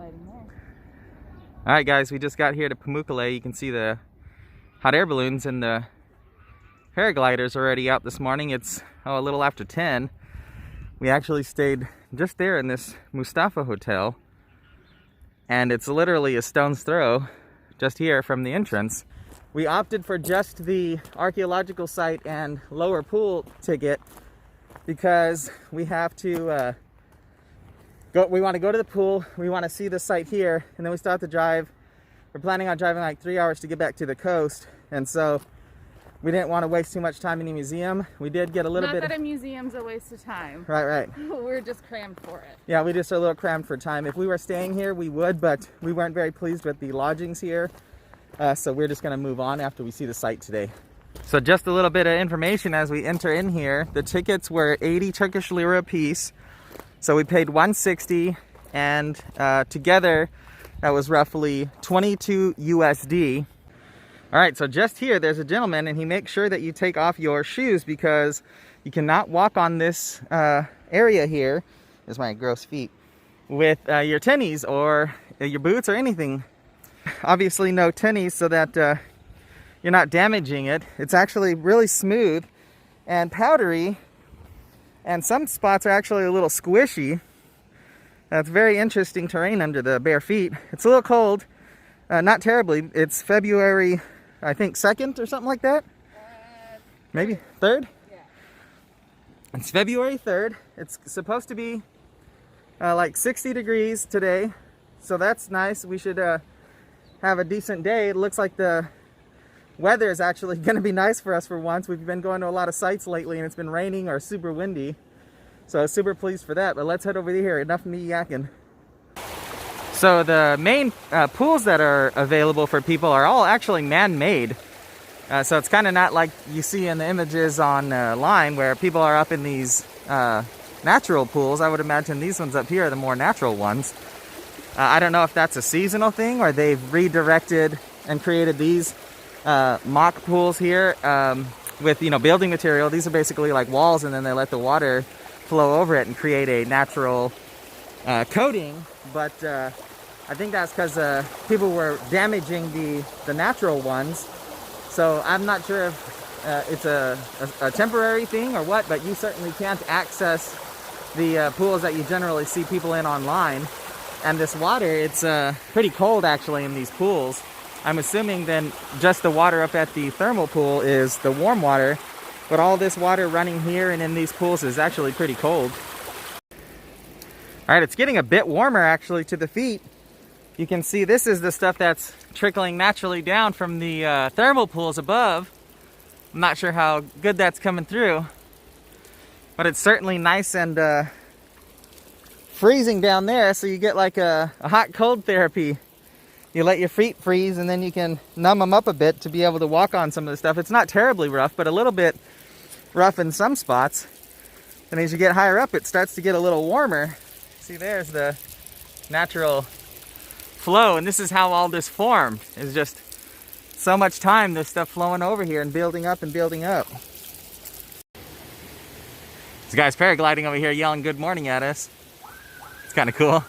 paragliding there. All right, guys, we just got here to Pamukkale. You can see the hot air balloons and the paragliders already out this morning. It's a little after 10. We actually stayed just there in this Mustafa hotel, and it's literally a stone's throw just here from the entrance. We opted for just the archaeological site and lower pool ticket because we have to we want to go to the pool, we want to see the site here, and then we start to drive. We're planning on driving like 3 hours to get back to the coast, and so we didn't want to waste too much time in the museum. We did get a little bit... Not that a museum's a waste of time. Right. We're just crammed for it. Yeah, we just are a little crammed for time. If we were staying here, we would, but we weren't very pleased with the lodgings here. So we're just going to move on after we see the site today. So just a little bit of information as we enter in here. The tickets were 80 Turkish lira a piece. So we paid 160, and together that was roughly 22 USD. All right, so just here, there's a gentleman, and he makes sure that you take off your shoes because you cannot walk on this area here. There's my gross feet. With your tennies or your boots or anything. Obviously no tennies so that you're not damaging it. It's actually really smooth and powdery, and some spots are actually a little squishy. That's very interesting terrain under the bare feet. It's a little cold, not terribly. It's February, I think 2nd or something like that. Maybe 3rd? Yeah. It's February 3rd. It's supposed to be like 60 degrees today, so that's nice. We should have a decent day. It looks like the weather is actually going to be nice for us for once. We've been going to a lot of sites lately and it's been raining or super windy, so super pleased for that. But let's head over here. Enough of me yakking. So the main pools that are available for people are all actually man-made. So it's kind of not like you see in the images online where people are up in these natural pools. I would imagine these ones up here are the more natural ones. I don't know if that's a seasonal thing or they've redirected and created these mock pools here with, building material. These are basically like walls, and then they let the water flow over it and create a natural coating. But I think that's because people were damaging the natural ones. So I'm not sure if it's a temporary thing or what, but you certainly can't access the pools that you generally see people in online. And this water, it's pretty cold actually in these pools. I'm assuming then just the water up at the thermal pool is the warm water, but all this water running here and in these pools is actually pretty cold. All right, it's getting a bit warmer actually to the feet. You can see this is the stuff that's trickling naturally down from the thermal pools above. I'm not sure how good that's coming through, but it's certainly nice and freezing down there, so you get like a hot cold therapy. You let your feet freeze and then you can numb them up a bit to be able to walk on some of the stuff. It's not terribly rough, but a little bit rough in some spots. And as you get higher up, it starts to get a little warmer. See, there's the natural flow, and this is how all this formed. It's just so much time, this stuff flowing over here and building up and building up. This guy's paragliding over here yelling good morning at us. It's kind of cool.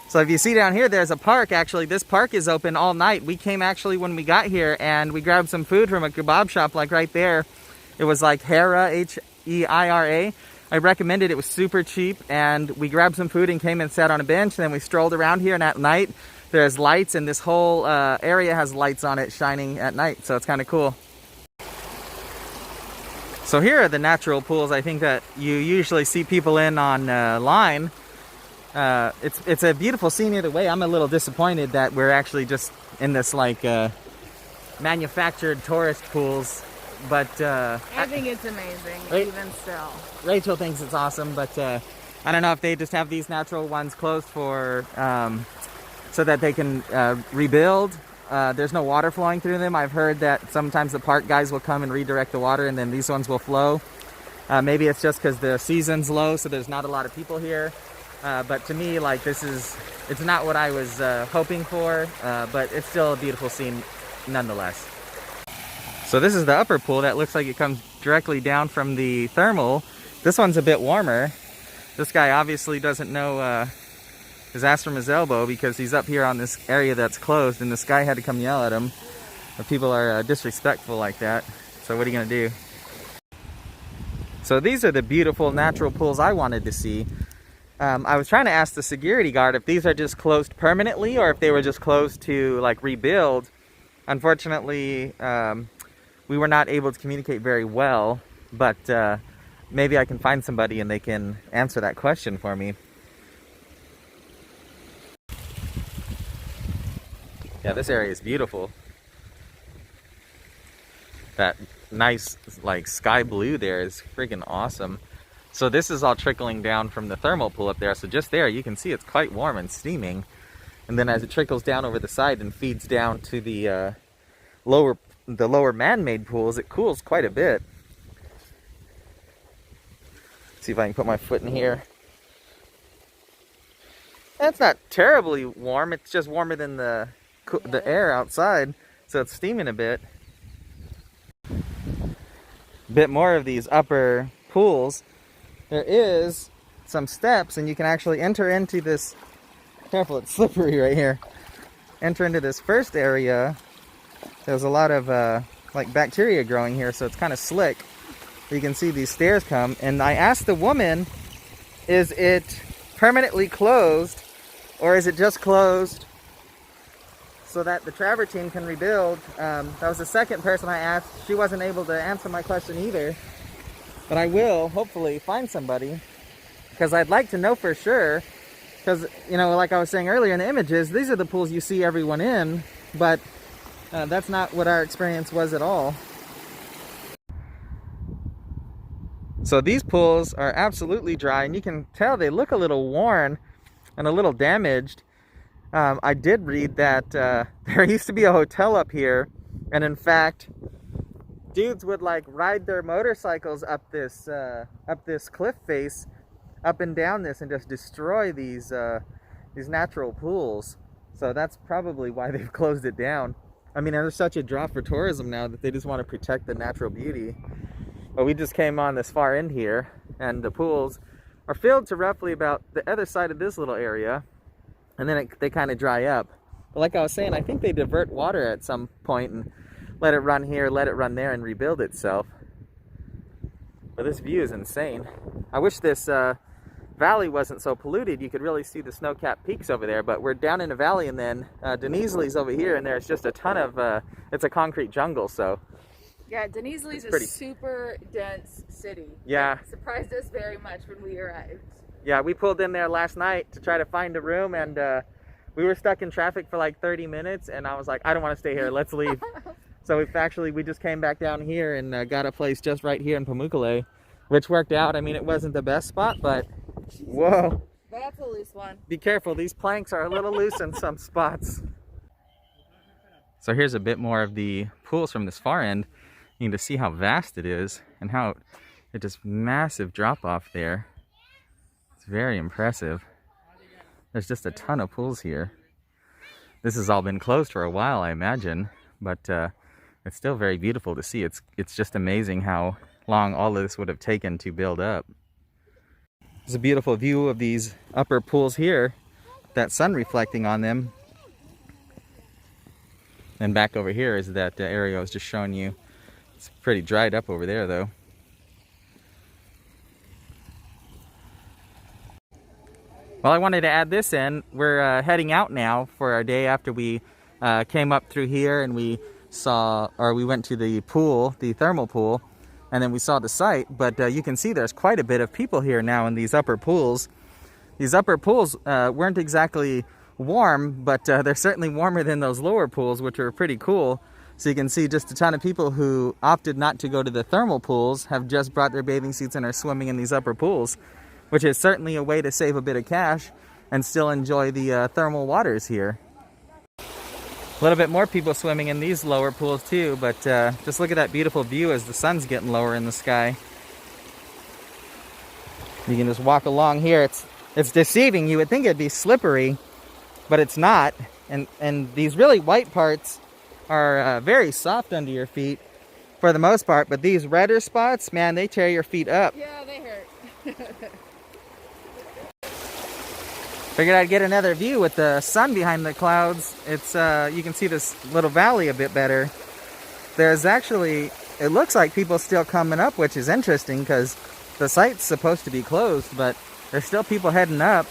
So if you see down here, there's a park. Actually, this park is open all night. We came actually when we got here and we grabbed some food from a kebab shop like right there. It was like Hera, H-E-I-R-A. I recommended it. Was super cheap, and we grabbed some food and came and sat on a bench, and then we strolled around here, and at night there's lights, and this whole area has lights on it shining at night, so it's kind of cool. So here are the natural pools I think that you usually see people in online. It's a beautiful scene either way. I'm a little disappointed that we're actually just in this like manufactured tourist pools, but I think it's amazing, even still. Rachel thinks it's awesome, but I don't know if they just have these natural ones closed for so that they can rebuild. There's no water flowing through them. I've heard that sometimes the park guys will come and redirect the water, and then these ones will flow. Maybe it's just because the season's low, so there's not a lot of people here. But to me, like, it's not what I was hoping for, but it's still a beautiful scene nonetheless. So this is the upper pool that looks like it comes directly down from the thermal. This one's a bit warmer. This guy obviously doesn't know is asked from his elbow because he's up here on this area that's closed, and this guy had to come yell at him. If people are disrespectful like that. So what are you gonna do? So these are the beautiful natural pools I wanted to see. I was trying to ask the security guard if these are just closed permanently or if they were just closed to like rebuild. Unfortunately, we were not able to communicate very well, but maybe I can find somebody and they can answer that question for me. Yeah, this area is beautiful. That nice like sky blue there is freaking awesome. So this is all trickling down from the thermal pool up there. So just there you can see it's quite warm and steaming. And then as it trickles down over the side and feeds down to the lower man-made pools, it cools quite a bit. Let's see if I can put my foot in here. It's not terribly warm. It's just warmer than the air outside. So it's steaming a bit. Bit more of these upper pools. There is some steps and you can actually enter into this, careful it's slippery right here, enter into this first area. There's a lot of like bacteria growing here, so it's kind of slick. You can see these stairs come, and I asked the woman, is it permanently closed or is it just closed so that the travertine can rebuild? That was the second person I asked. She wasn't able to answer my question either. But I will hopefully find somebody, because I'd like to know for sure. Because, you know, like I was saying earlier in the images, these are the pools you see everyone in, but that's not what our experience was at all. So these pools are absolutely dry, and you can tell they look a little worn and a little damaged. I did read that there used to be a hotel up here, and in fact, dudes would like ride their motorcycles up this cliff face, up and down this, and just destroy these natural pools. So that's probably why they've closed it down. I mean, there's such a draw for tourism now that they just want to protect the natural beauty. But we just came on this far end here, and the pools are filled to roughly about the other side of this little area, and then they kind of dry up. But like I was saying, I think they divert water at some point and let it run here, let it run there, and rebuild itself. But this view is insane. I wish this valley wasn't so polluted. You could really see the snow-capped peaks over there, but we're down in a valley, and then Denizli's over here, and there's just a ton of, it's a concrete jungle, so. Yeah, Denizli's a super dense city. Yeah. It surprised us very much when we arrived. Yeah, we pulled in there last night to try to find a room, and we were stuck in traffic for like 30 minutes, and I was like, I don't want to stay here, let's leave. So we just came back down here and got a place just right here in Pamukkale, which worked out. I mean, it wasn't the best spot, but whoa. That's a loose one. Be careful, these planks are a little loose in some spots. So here's a bit more of the pools from this far end. You can just see how vast it is and how it just massive drop off there. It's very impressive. There's just a ton of pools here. This has all been closed for a while, I imagine, but it's still very beautiful to see. It's just amazing how long all of this would have taken to build up. There's a beautiful view of these upper pools here, that sun reflecting on them. And back over here is that area I was just showing you. It's pretty dried up over there though. Well, I wanted to add this in. We're heading out now for our day after we came up through here and we went to the pool, the thermal pool, and then we saw the site. But you can see there's quite a bit of people here now in these upper pools. These upper pools weren't exactly warm, but they're certainly warmer than those lower pools, which are pretty cool. So you can see just a ton of people who opted not to go to the thermal pools have just brought their bathing suits and are swimming in these upper pools, which is certainly a way to save a bit of cash and still enjoy the thermal waters here. A little bit more people swimming in these lower pools too, but just look at that beautiful view as the sun's getting lower in the sky. You can just walk along here. It's deceiving. You would think it'd be slippery, but it's not. And these really white parts are very soft under your feet for the most part, but these redder spots, man, they tear your feet up. Yeah, they hurt. Figured I'd get another view with the sun behind the clouds. It's you can see this little valley a bit better. There's actually, it looks like people still coming up, which is interesting because the site's supposed to be closed, but there's still people heading up.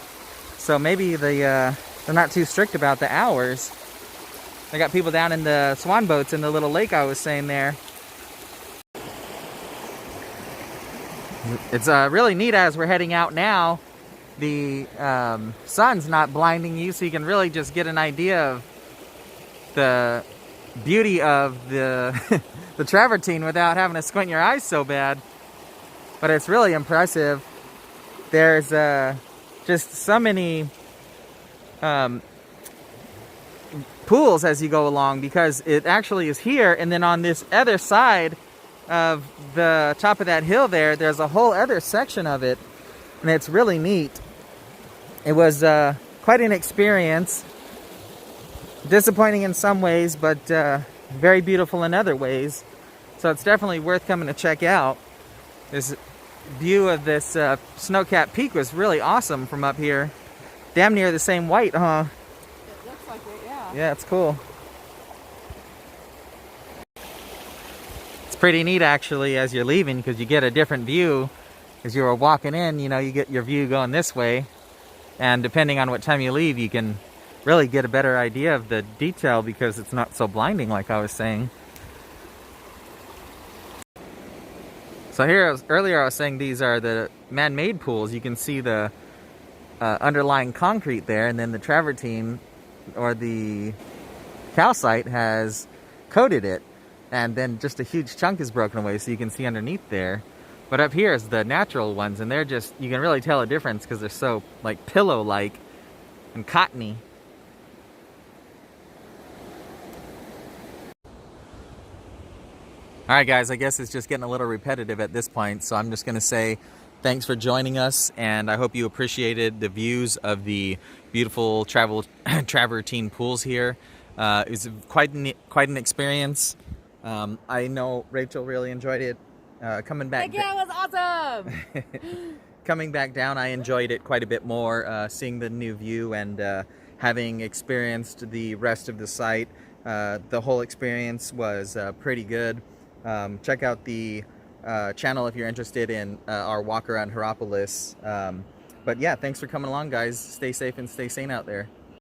So maybe they're not too strict about the hours. They got people down in the swan boats in the little lake I was saying there. It's really neat as we're heading out now. The sun's not blinding you, so you can really just get an idea of the beauty of the the travertine without having to squint your eyes so bad. But it's really impressive. There's just so many pools as you go along, because it actually is here, and then on this other side of the top of that hill there's a whole other section of it, and it's really neat. It was quite an experience. Disappointing in some ways, but very beautiful in other ways. So it's definitely worth coming to check out. This view of this snow-capped peak was really awesome from up here. Damn near the same white, huh? It looks like it, yeah. Yeah, it's cool. It's pretty neat actually as you're leaving, because you get a different view. As you were walking in, you know, you get your view going this way. And depending on what time you leave, you can really get a better idea of the detail because it's not so blinding like I was saying. So here, earlier I was saying these are the man-made pools. You can see the underlying concrete there, and then the travertine or the calcite has coated it, and then just a huge chunk is broken away so you can see underneath there. But up here is the natural ones, and they're just, you can really tell a difference because they're so like pillow-like and cottony. Alright guys, I guess it's just getting a little repetitive at this point, so I'm just going to say thanks for joining us, and I hope you appreciated the views of the beautiful travertine pools here. It was quite an experience. I know Rachel really enjoyed it. Coming back, yeah, it was awesome. Coming back down, I enjoyed it quite a bit more. Seeing the new view and having experienced the rest of the site, the whole experience was pretty good. Check out the channel if you're interested in our walk around Hierapolis. But yeah, thanks for coming along, guys. Stay safe and stay sane out there.